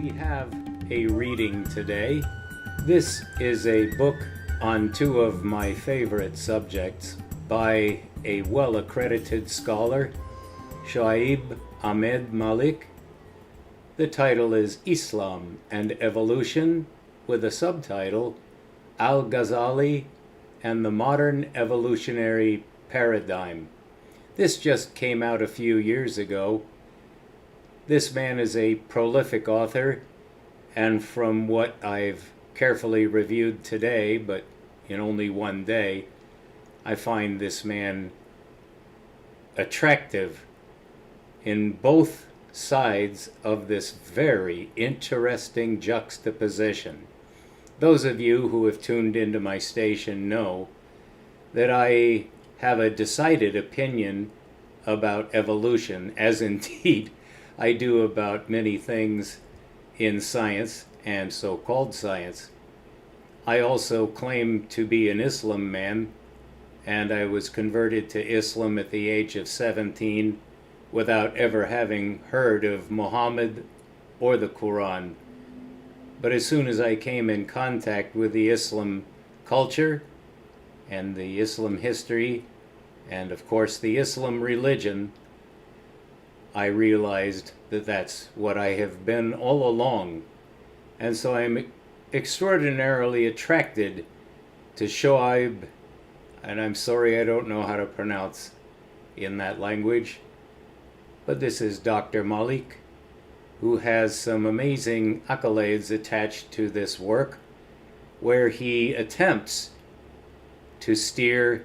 We have a reading today. This is a book on two of my favorite subjects by a well-accredited scholar, Shoaib Ahmed Malik. The title is Islam and Evolution, with a subtitle, Al-Ghazālī and the Modern Evolutionary Paradigm. This just came out a few years ago. This man is a prolific author, and from what I've carefully reviewed today, but in only one day, I find this man attractive in both sides of this very interesting juxtaposition. Those of you who have tuned into my station know that I have a decided opinion about evolution, as indeed I do about many things in science and so-called science. I also claim to be an Islam man, and I was converted to Islam at the age of 17 without ever having heard of Muhammad or the Quran. But as soon as I came in contact with the Islam culture and the Islam history, and of course the Islam religion, I realized that that's what I have been all along. And so I'm extraordinarily attracted to Shoaib, and I'm sorry I don't know how to pronounce in that language, but this is Dr. Malik, who has some amazing accolades attached to this work, where he attempts to steer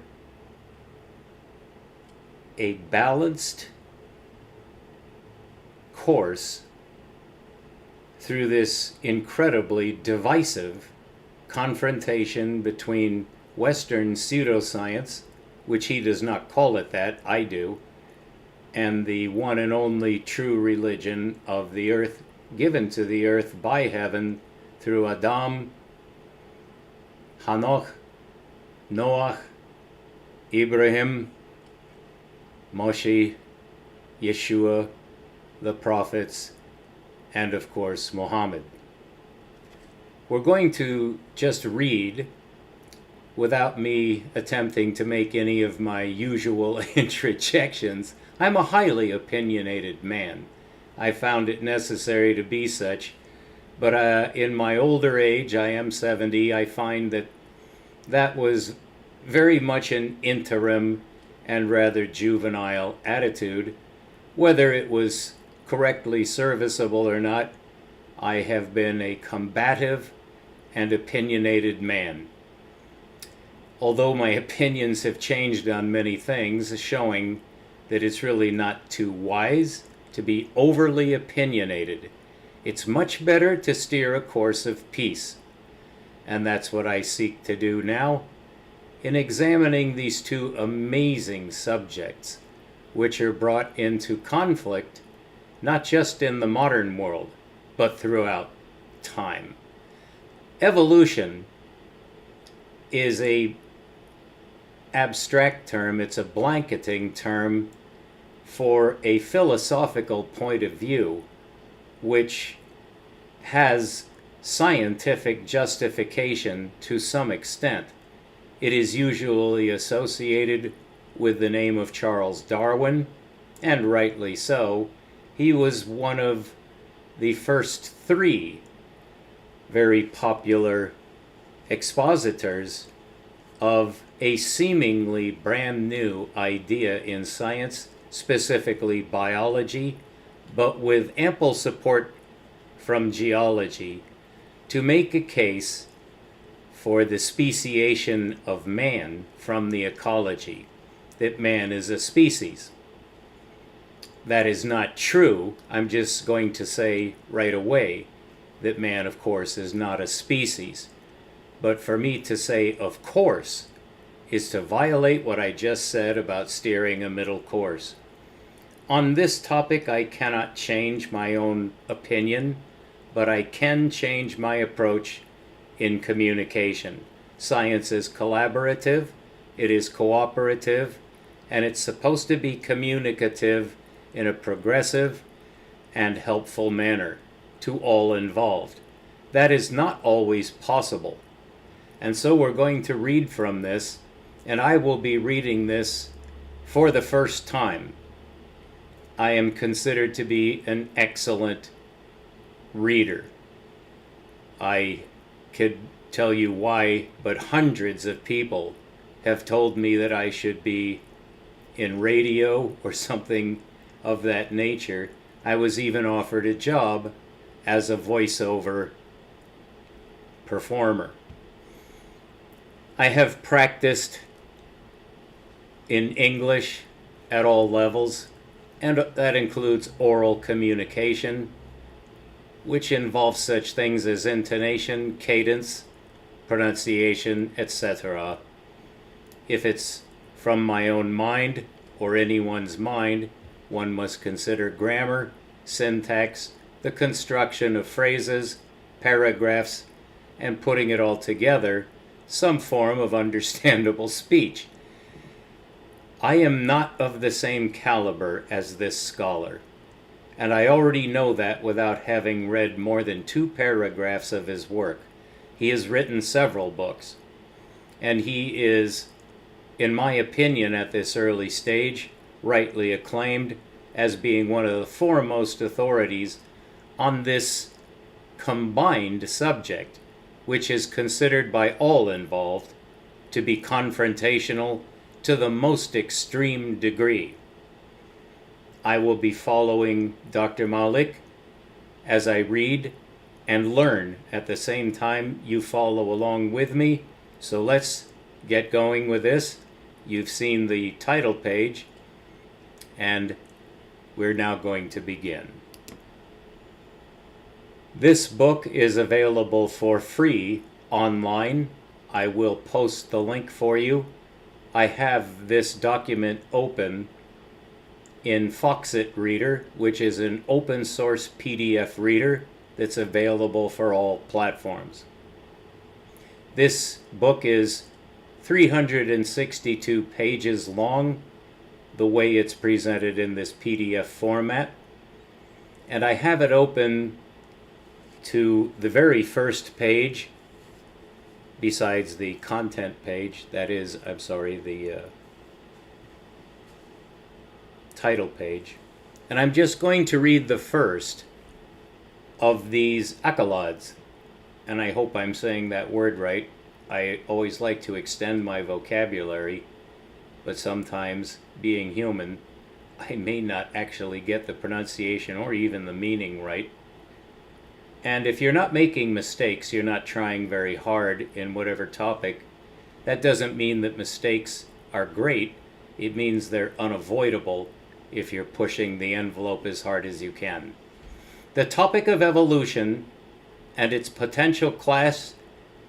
a balanced course through this incredibly divisive confrontation between Western pseudoscience, which he does not call it that, I do, and the one and only true religion of the earth, given to the earth by heaven through Adam, Hanoch, Noach, Ibrahim, Moshe, Yeshua, the prophets, and of course Muhammad. We're going to just read without me attempting to make any of my usual interjections. I'm a highly opinionated man. I found it necessary to be such, but in my older age, I am 70, I find that that was very much an interim and rather juvenile attitude. Whether it was correctly serviceable or not, I have been a combative and opinionated man. Although my opinions have changed on many things, showing that it's really not too wise to be overly opinionated. It's much better to steer a course of peace. And that's what I seek to do now in examining these two amazing subjects, which are brought into conflict not just in the modern world, but throughout time. Evolution is a abstract term, it's a blanketing term for a philosophical point of view which has scientific justification to some extent. It is usually associated with the name of Charles Darwin, and rightly so. He was one of the first three very popular expositors of a seemingly brand new idea in science, specifically biology, but with ample support from geology, to make a case for the speciation of man from the ecology, that man is a species. That is not true. I'm just going to say right away that man, of course, is not a species. But for me to say, of course, is to violate what I just said about steering a middle course. On this topic, I cannot change my own opinion, but I can change my approach in communication. Science is collaborative, it is cooperative, and it's supposed to be communicative in a progressive and helpful manner. to all involved. That is not always possible. And so we're going to read from this, and I will be reading this for the first time. I am considered to be an excellent reader. I could tell you why, but hundreds of people have told me that I should be in radio or something of that nature. I was even offered a job as a voiceover performer. I have practiced in English at all levels, and that includes oral communication, which involves such things as intonation, cadence, pronunciation, etc. If it's from my own mind or anyone's mind, one must consider grammar, syntax, the construction of phrases, paragraphs, and putting it all together, some form of understandable speech. I am not of the same caliber as this scholar, and I already know that without having read more than 2 paragraphs of his work. He has written several books, and he is, in my opinion at this early stage, rightly acclaimed as being one of the foremost authorities on this combined subject, which is considered by all involved to be confrontational to the most extreme degree. I will be following Dr. Malik as I read and learn at the same time you follow along with me. So let's get going with this. You've seen the title page, and we're now going to begin. This book is available for free online. I will post the link for you. I have this document open in Foxit Reader, which is an open source PDF reader that's available for all platforms. This book is 362 pages long, the way it's presented in this PDF format, and I have it open to the very first page, besides the content page, that is, the title page. And I'm just going to read the first of these accolades, and I hope I'm saying that word right. I always like to extend my vocabulary, but sometimes, being human, I may not actually get the pronunciation or even the meaning right. And if you're not making mistakes, you're not trying very hard in whatever topic. That doesn't mean that mistakes are great. It means they're unavoidable if you're pushing the envelope as hard as you can. The topic of evolution and its potential clash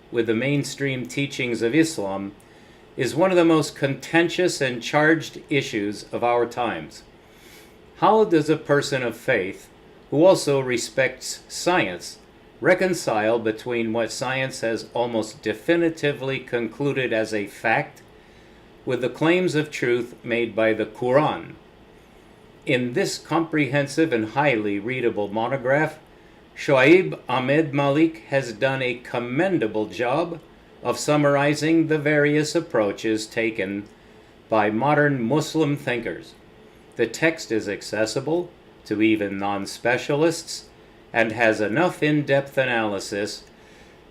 with the mainstream teachings of Islam is one of the most contentious and charged issues of our times. How does a person of faith, who also respects science, reconcile between what science has almost definitively concluded as a fact with the claims of truth made by the Quran? In this comprehensive and highly readable monograph, Shoaib Ahmed Malik has done a commendable job of summarizing the various approaches taken by modern Muslim thinkers. The text is accessible to even non-specialists and has enough in-depth analysis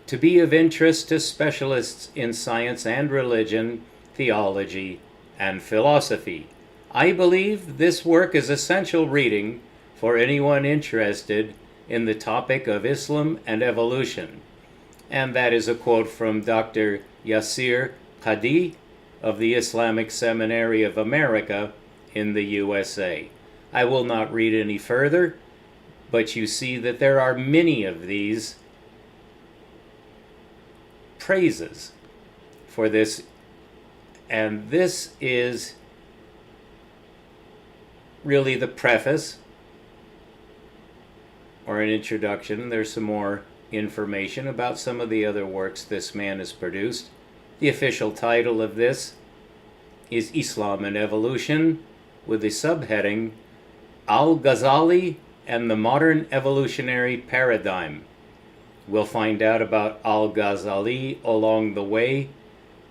to be of interest to specialists in science and religion, theology, and philosophy. I believe this work is essential reading for anyone interested in the topic of Islam and evolution. And that is a quote from Dr. Yasir Qadi of the Islamic Seminary of America in the USA. I will not read any further, but you see that there are many of these praises for this, and this is really the preface or an introduction. There's some more information about some of the other works this man has produced. The official title of this is Islam and Evolution, with the subheading Al-Ghazālī and the modern evolutionary paradigm. We'll find out about Ghazālī along the way.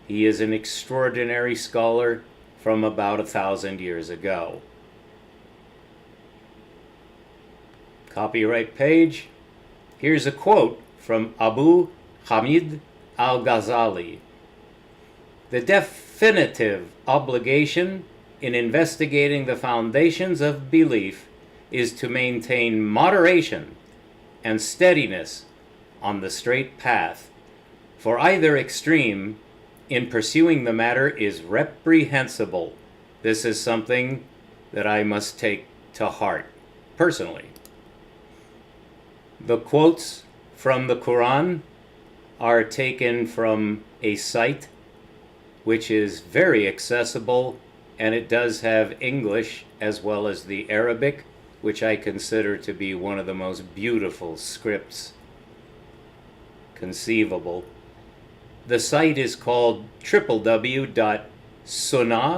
He is an extraordinary scholar from about 1,000 years ago. Copyright page. Here's a quote from Abu Hamid al-Ghazālī. The definitive obligation in investigating the foundations of belief is to maintain moderation and steadiness on the straight path, for either extreme in pursuing the matter is reprehensible. This is something that I must take to heart personally. The quotes from the Quran are taken from a site which is very accessible, and it does have English as well as the Arabic, which I consider to be one of the most beautiful scripts conceivable. The site is called www.sunnah,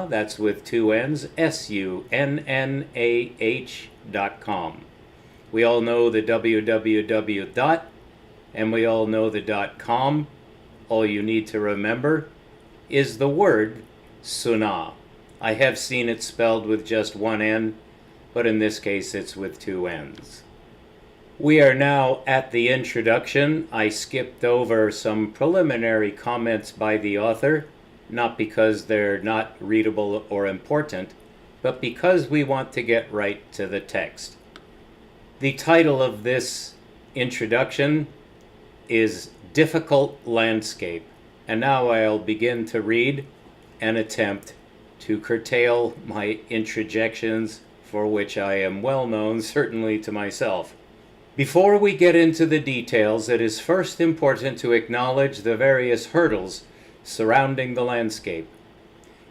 that's with two N's, sunnah.com. We all know the www dot, and we all know the .com. All you need to remember is the word sunnah. I have seen it spelled with just one N, but in this case it's with two N's. We are now at the introduction. I skipped over some preliminary comments by the author, not because they're not readable or important, but because we want to get right to the text. The title of this introduction is Difficult Landscape, and now I'll begin to read and attempt to curtail my interjections, for which I am well known, certainly to myself. Before we get into the details, it is first important to acknowledge the various hurdles surrounding the landscape.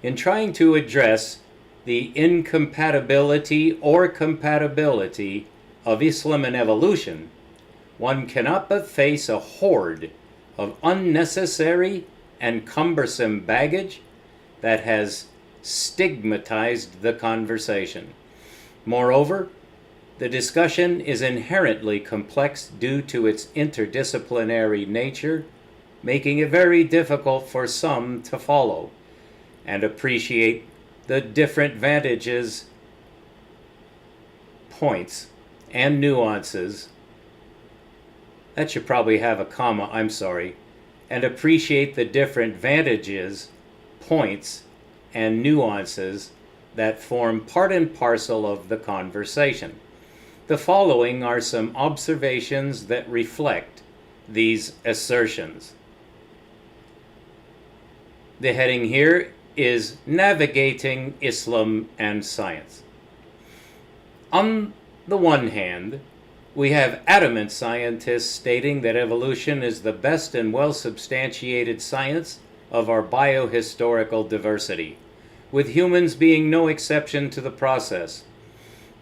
In trying to address the incompatibility or compatibility of Islam and evolution, one cannot but face a horde of unnecessary and cumbersome baggage that has stigmatized the conversation. Moreover, the discussion is inherently complex due to its interdisciplinary nature, making it very difficult for some to follow and appreciate the different vantages, points, and nuances. That should probably have a comma, I'm sorry. And appreciate the different vantages, points, and nuances that form part and parcel of the conversation. The following are some observations that reflect these assertions. The heading here is Navigating Islam and Science. On the one hand, we have adamant scientists stating that evolution is the best and well-substantiated science of our biohistorical diversity, with humans being no exception to the process.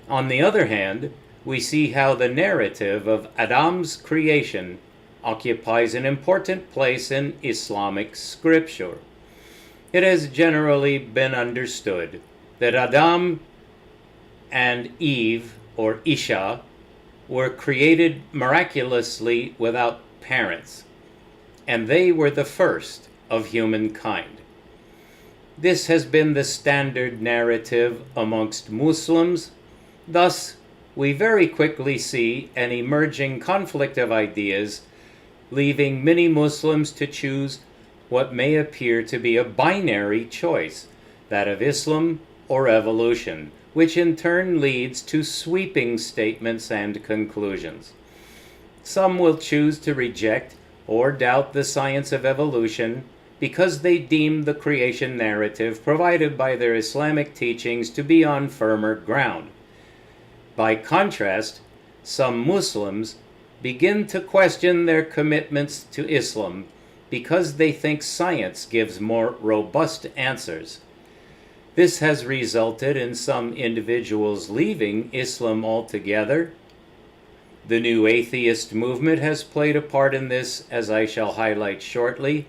On the other hand, we see how the narrative of Adam's creation occupies an important place in Islamic scripture. It has generally been understood that Adam and Eve, or Isha, were created miraculously without parents, and they were the first of humankind. This has been the standard narrative amongst Muslims. Thus, we very quickly see an emerging conflict of ideas, leaving many Muslims to choose what may appear to be a binary choice, that of Islam or evolution, which in turn leads to sweeping statements and conclusions. Some will choose to reject or doubt the science of evolution because they deem the creation narrative provided by their Islamic teachings to be on firmer ground. By contrast, some Muslims begin to question their commitments to Islam because they think science gives more robust answers. This has resulted in some individuals leaving Islam altogether. The new atheist movement has played a part in this, as I shall highlight shortly.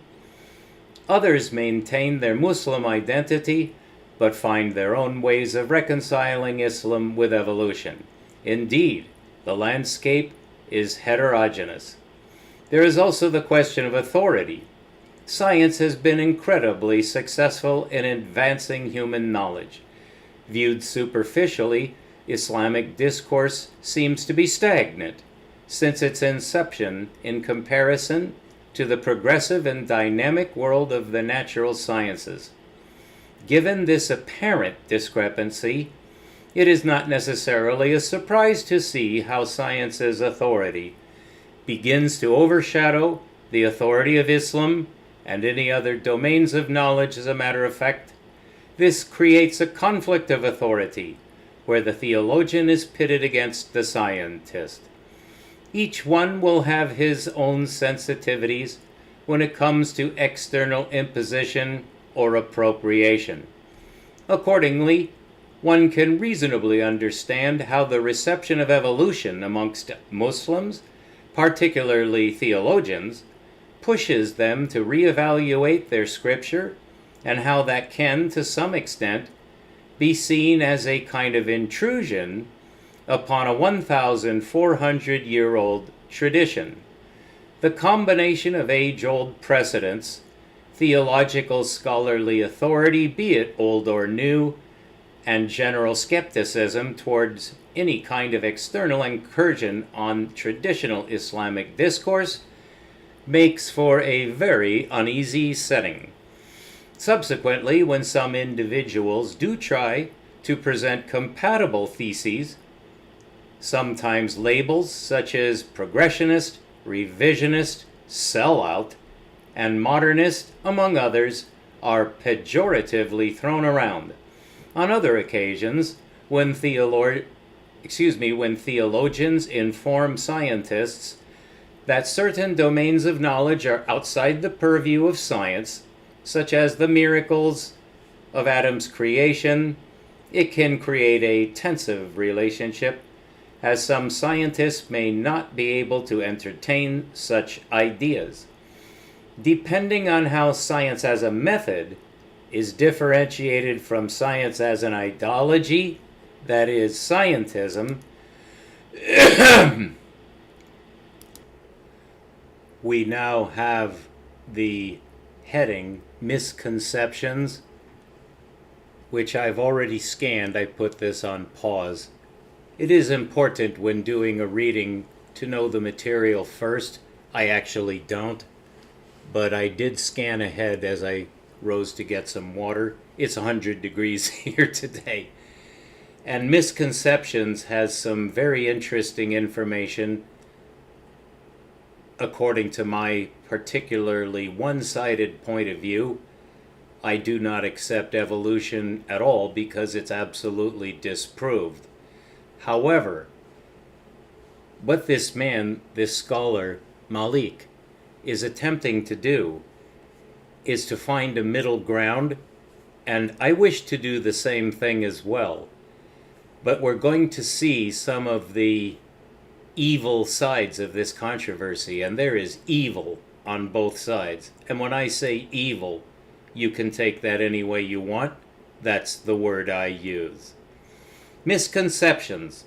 Others maintain their Muslim identity, but find their own ways of reconciling Islam with evolution. Indeed, The landscape is heterogeneous. There is also the question of authority. Science has been incredibly successful in advancing human knowledge. Viewed superficially, Islamic discourse seems to be stagnant since its inception in comparison to the progressive and dynamic world of the natural sciences. Given this apparent discrepancy, it is not necessarily a surprise to see how science's authority begins to overshadow the authority of Islam and any other domains of knowledge. As a matter of fact, this creates a conflict of authority, where the theologian is pitted against the scientist. Each one will have his own sensitivities when it comes to external imposition or appropriation. Accordingly, one can reasonably understand how the reception of evolution amongst Muslims, particularly theologians, pushes them to reevaluate their scripture, and how that can, to some extent, be seen as a kind of intrusion upon a 1,400-year-old tradition. The combination of age-old precedents, theological scholarly authority, be it old or new, and general skepticism towards any kind of external incursion on traditional Islamic discourse makes for a very uneasy setting. Subsequently, when some individuals do try to present compatible theses, sometimes labels such as progressionist, revisionist, sellout, and modernist, among others, are pejoratively thrown around. On other occasions, when theologians inform scientists that certain domains of knowledge are outside the purview of science, such as the miracles of Adam's creation, it can create a tensive relationship, as some scientists may not be able to entertain such ideas. Depending on how science as a method is differentiated from science as an ideology, that is, scientism, we now have the heading Misconceptions, which I've already scanned. I put this on pause. It is important when doing a reading to know the material first. I actually don't, but I did scan ahead as I rose to get some water. It's 100 degrees here today. And Misconceptions has some very interesting information according to my particularly one-sided point of view. I do not accept evolution at all because it's absolutely disproved. However, what this man, this scholar, Malik, is attempting to do is to find a middle ground, and I wish to do the same thing as well. But we're going to see some of the evil sides of this controversy, and there is evil on both sides. And when I say evil, you can take that any way you want. That's the word I use. Misconceptions.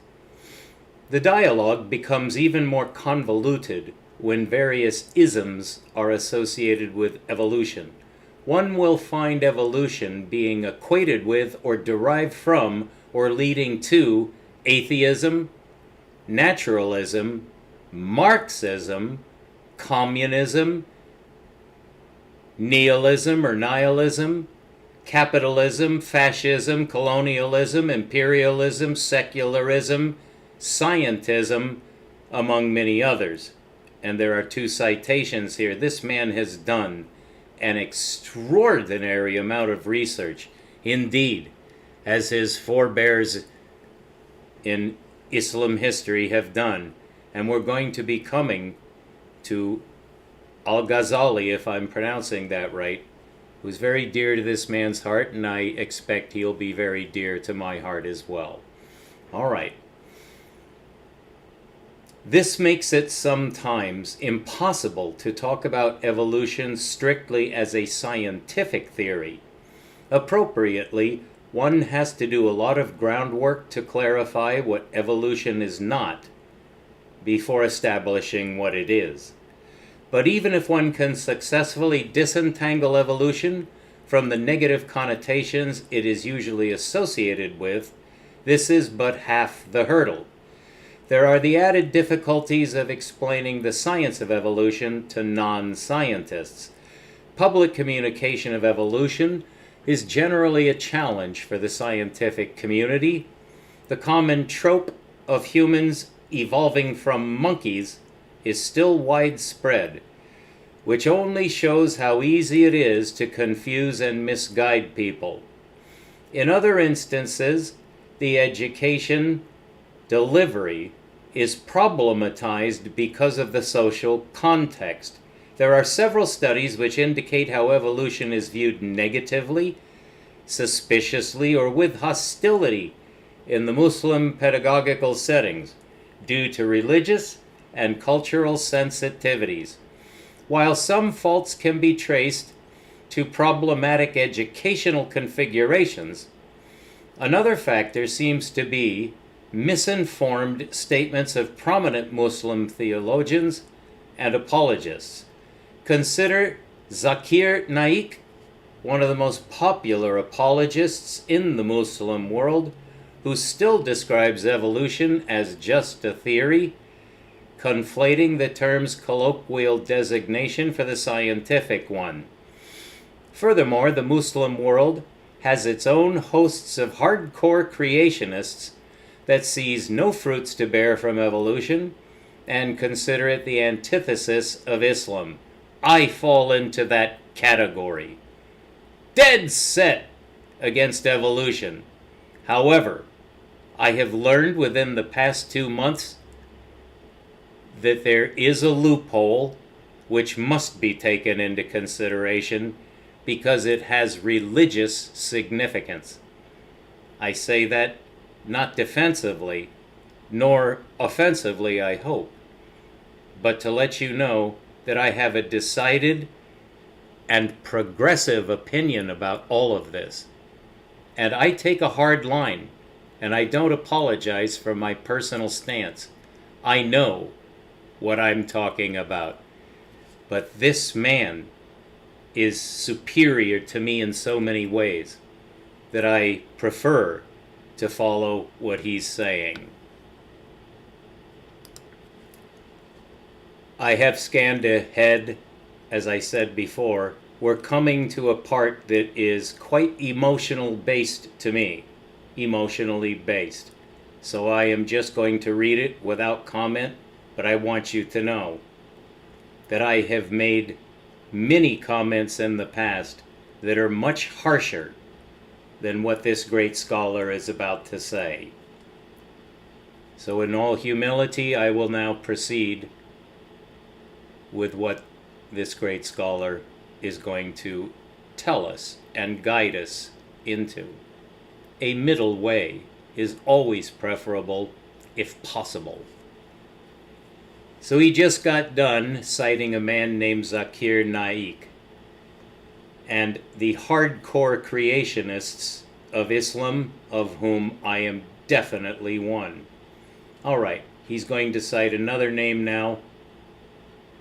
The dialogue becomes even more convoluted when various isms are associated with evolution. One will find evolution being equated with or derived from or leading to atheism, naturalism, Marxism, communism, nihilism or nihilism, capitalism, fascism, colonialism, imperialism, secularism, scientism, among many others. And there are two citations here. This man has done an extraordinary amount of research, indeed, as his forebears in Islam history have done. And we're going to be coming to Ghazālī, if I'm pronouncing that right, who's very dear to this man's heart, and I expect he'll be very dear to my heart as well. All right. This makes it sometimes impossible to talk about evolution strictly as a scientific theory. Appropriately, one has to do a lot of groundwork to clarify what evolution is not, before establishing what it is. But even if one can successfully disentangle evolution from the negative connotations it is usually associated with, this is but half the hurdle. There are the added difficulties of explaining the science of evolution to non-scientists. Public communication of evolution is generally a challenge for the scientific community. The common trope of humans evolving from monkeys is still widespread, which only shows how easy it is to confuse and misguide people. In other instances, the education delivery is problematized because of the social context. There are several studies which indicate how evolution is viewed negatively, suspiciously, or with hostility in the Muslim pedagogical settings due to religious and cultural sensitivities. While some faults can be traced to problematic educational configurations, another factor seems to be misinformed statements of prominent Muslim theologians and apologists. Consider Zakir Naik, one of the most popular apologists in the Muslim world, who still describes evolution as just a theory, conflating the term's colloquial designation for the scientific one. Furthermore, the Muslim world has its own hosts of hardcore creationists that sees no fruits to bear from evolution and consider it the antithesis of Islam. I fall into that category. Dead set against evolution. However, I have learned within the past 2 months that there is a loophole which must be taken into consideration because it has religious significance. I say that not defensively, nor offensively, I hope, but to let you know that I have a decided and progressive opinion about all of this. And I take a hard line, and I don't apologize for my personal stance. I know what I'm talking about. But this man is superior to me in so many ways that I prefer to follow what he's saying. I have scanned ahead, as I said before. We're coming to a part that is quite emotional based to me, emotionally based. So I am just going to read it without comment, but I want you to know that I have made many comments in the past that are much harsher than what this great scholar is about to say. So in all humility, I will now proceed with what this great scholar is going to tell us and guide us into. A middle way is always preferable if possible. So he just got done citing a man named Zakir Naik and the hardcore creationists of Islam, of whom I am definitely one. All right, he's going to cite another name now,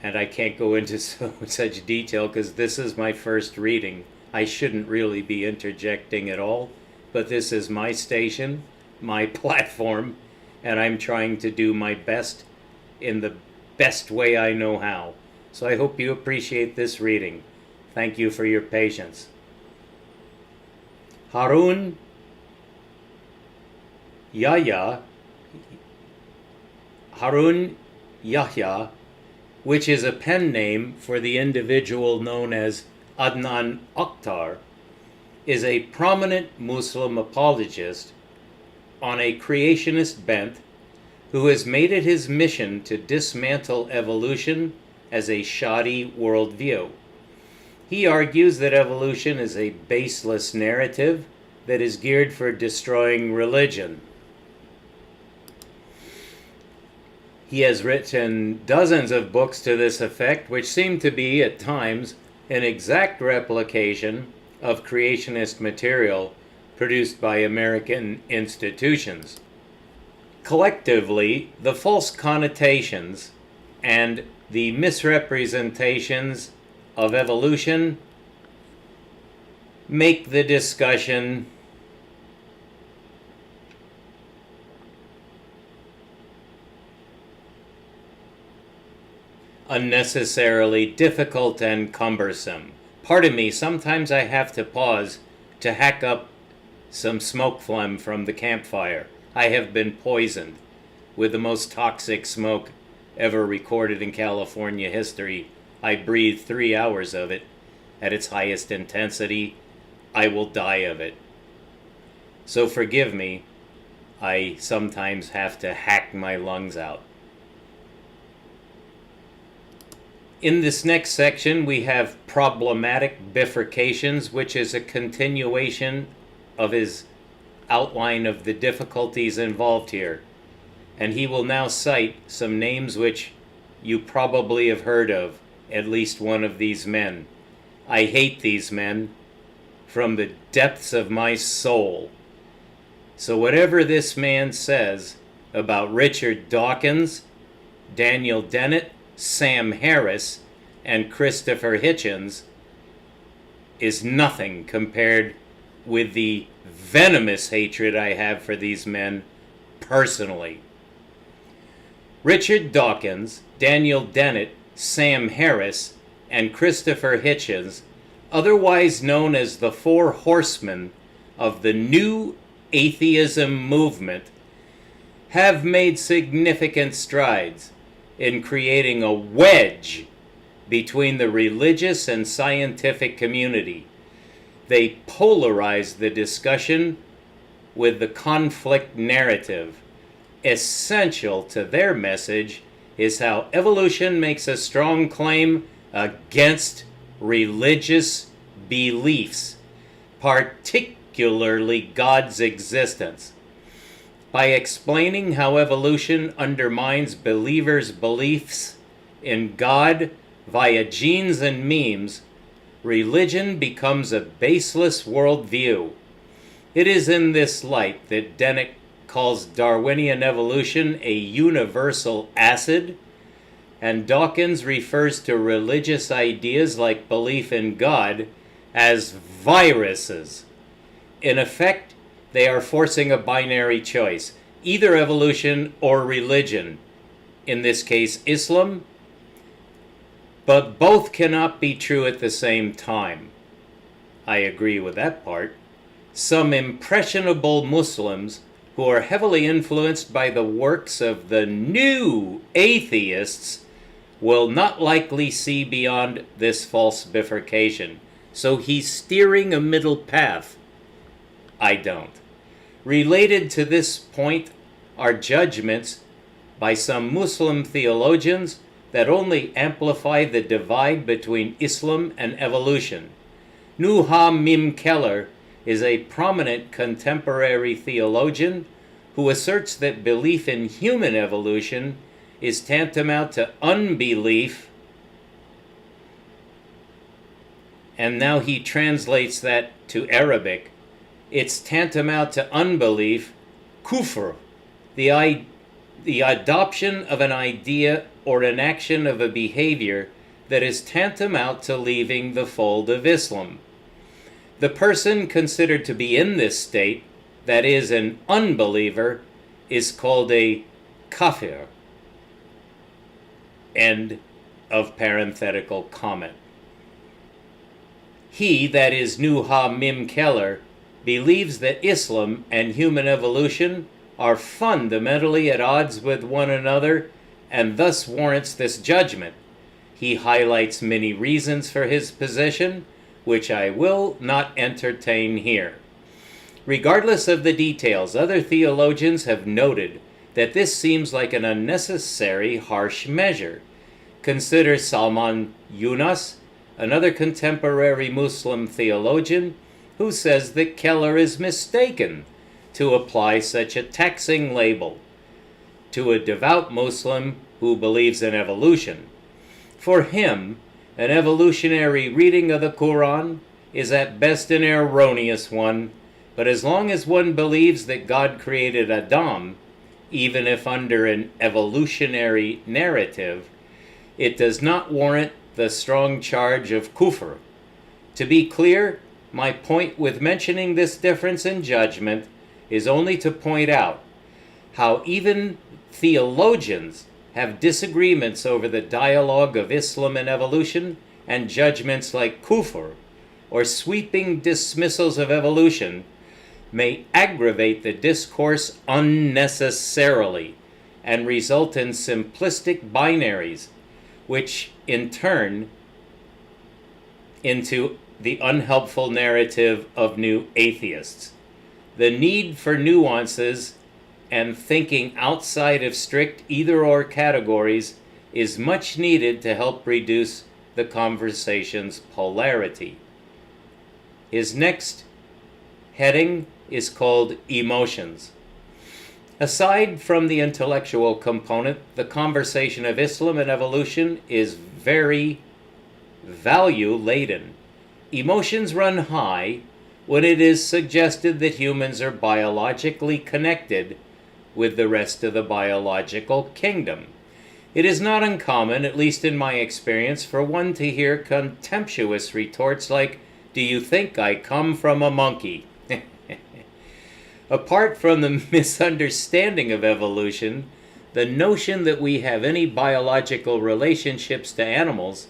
and I can't go into such detail because this is my first reading. I shouldn't really be interjecting at all, but this is my station, my platform, and I'm trying to do my best in the best way I know how. So I hope you appreciate this reading. Thank you for your patience. Harun Yahya, which is a pen name for the individual known as Adnan Akhtar, is a prominent Muslim apologist on a creationist bent who has made it his mission to dismantle evolution as a shoddy worldview. He argues that evolution is a baseless narrative that is geared for destroying religion. He has written dozens of books to this effect, which seem to be, at times, an exact replication of creationist material produced by American institutions. Collectively, the false connotations and the misrepresentations of evolution make the discussion unnecessarily difficult and cumbersome. Pardon me, sometimes I have to pause to hack up some smoke phlegm from the campfire. I have been poisoned with the most toxic smoke ever recorded in California history. I breathed 3 hours of it at its highest intensity. I will die of it. So forgive me, I sometimes have to hack my lungs out. In this next section, we have problematic bifurcations, which is a continuation of his outline of the difficulties involved here. And he will now cite some names which you probably have heard of, at least one of these men. I hate these men from the depths of my soul. So whatever this man says about Richard Dawkins, Daniel Dennett, Sam Harris, and Christopher Hitchens is nothing compared with the venomous hatred I have for these men personally. Richard Dawkins, Daniel Dennett, Sam Harris, and Christopher Hitchens, otherwise known as the Four Horsemen of the New Atheism movement, have made significant strides in creating a wedge between the religious and scientific community. They polarize the discussion with the conflict narrative. Essential to their message is how evolution makes a strong claim against religious beliefs, particularly God's existence. By explaining how evolution undermines believers' beliefs in God via genes and memes, religion becomes a baseless worldview. It is in this light that Dennett calls Darwinian evolution a universal acid, and Dawkins refers to religious ideas like belief in God as viruses. In effect, they are forcing a binary choice, either evolution or religion, in this case Islam, but both cannot be true at the same time. I agree with that part. Some impressionable Muslims who are heavily influenced by the works of the new atheists will not likely see beyond this false bifurcation. So he's steering a middle path. I don't. Related to this point are judgments by some Muslim theologians that only amplify the divide between Islam and evolution. Nuha Mim Keller is a prominent contemporary theologian who asserts that belief in human evolution is tantamount to unbelief, and now he translates that to Arabic. It's tantamount to unbelief, kufr, the adoption of an idea or an action of a behavior that is tantamount to leaving the fold of Islam. The person considered to be in this state, that is, an unbeliever, is called a kafir. End of parenthetical comment. He, that is Nuha Mim Keller, believes that Islam and human evolution are fundamentally at odds with one another and thus warrants this judgment. He highlights many reasons for his position, which I will not entertain here. Regardless of the details, other theologians have noted that this seems like an unnecessary harsh measure. Consider Salman Yunus, another contemporary Muslim theologian, who says that Keller is mistaken to apply such a taxing label to a devout Muslim who believes in evolution. For him, an evolutionary reading of the Quran is at best an erroneous one, but as long as one believes that God created Adam even if under an evolutionary narrative, it does not warrant the strong charge of kufr. To be clear, my point with mentioning this difference in judgment is only to point out how even theologians have disagreements over the dialogue of Islam and evolution, and judgments like kufr, or sweeping dismissals of evolution, may aggravate the discourse unnecessarily and result in simplistic binaries, which in turn into the unhelpful narrative of new atheists. The need for nuances and thinking outside of strict either-or categories is much needed to help reduce the conversation's polarity. His next heading is called Emotions. Aside from the intellectual component, the conversation of Islam and evolution is very value-laden. Emotions run high when it is suggested that humans are biologically connected with the rest of the biological kingdom. It is not uncommon, at least in my experience, for one to hear contemptuous retorts like, "Do you think I come from a monkey?" Apart from the misunderstanding of evolution, the notion that we have any biological relationships to animals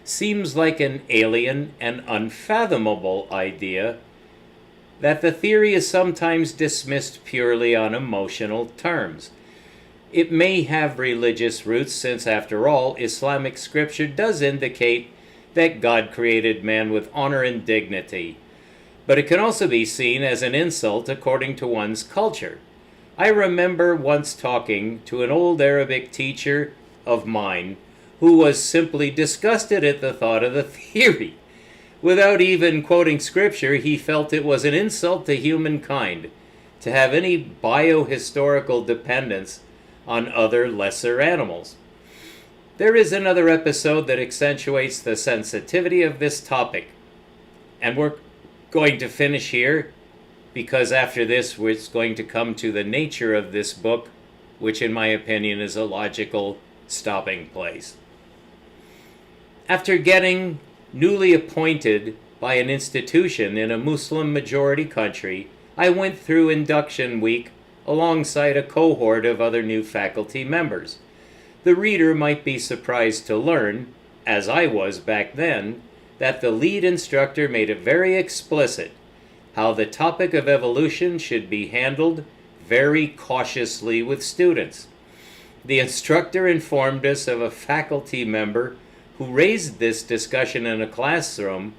seems like an alien and unfathomable idea, that the theory is sometimes dismissed purely on emotional terms. It may have religious roots, since after all, Islamic scripture does indicate that God created man with honor and dignity. But it can also be seen as an insult according to one's culture. I remember once talking to an old Arabic teacher of mine who was simply disgusted at the thought of the theory. Without even quoting scripture, he felt it was an insult to humankind to have any biohistorical dependence on other lesser animals. There is another episode that accentuates the sensitivity of this topic, and we're going to finish here because after this we're going to come to the nature of this book, which in my opinion is a logical stopping place. After getting newly appointed by an institution in a Muslim-majority country, I went through induction week alongside a cohort of other new faculty members. The reader might be surprised to learn, as I was back then, that the lead instructor made it very explicit how the topic of evolution should be handled very cautiously with students. The instructor informed us of a faculty member who raised this discussion in a classroom,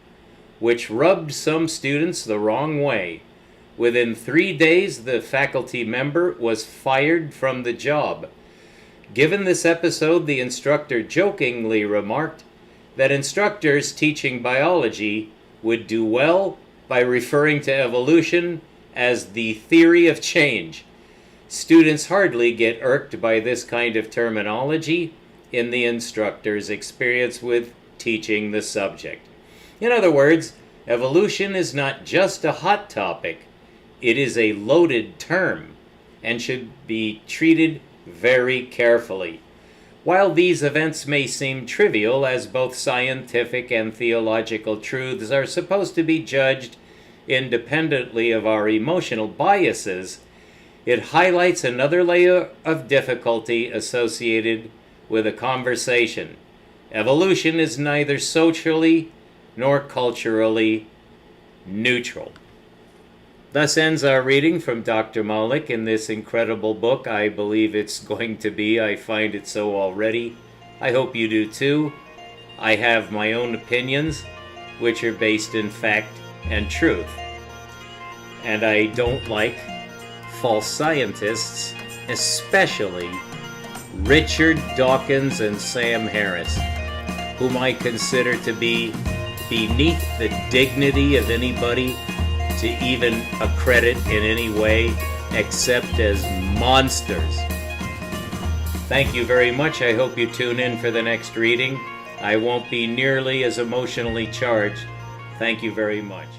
which rubbed some students the wrong way. Within 3 days, the faculty member was fired from the job. Given this episode, the instructor jokingly remarked that instructors teaching biology would do well by referring to evolution as the theory of change. Students hardly get irked by this kind of terminology in the instructor's experience with teaching the subject. In other words, evolution is not just a hot topic, it is a loaded term and should be treated very carefully. While these events may seem trivial, as both scientific and theological truths are supposed to be judged independently of our emotional biases, it highlights another layer of difficulty associated with a conversation. Evolution is neither socially nor culturally neutral. Thus ends our reading from Dr. Malik in this incredible book. I believe it's going to be. I find it so already. I hope you do too. I have my own opinions, which are based in fact and truth. And I don't like false scientists, especially Richard Dawkins and Sam Harris, whom I consider to be beneath the dignity of anybody to even accredit in any way except as monsters. Thank you very much. I hope you tune in for the next reading. I won't be nearly as emotionally charged. Thank you very much.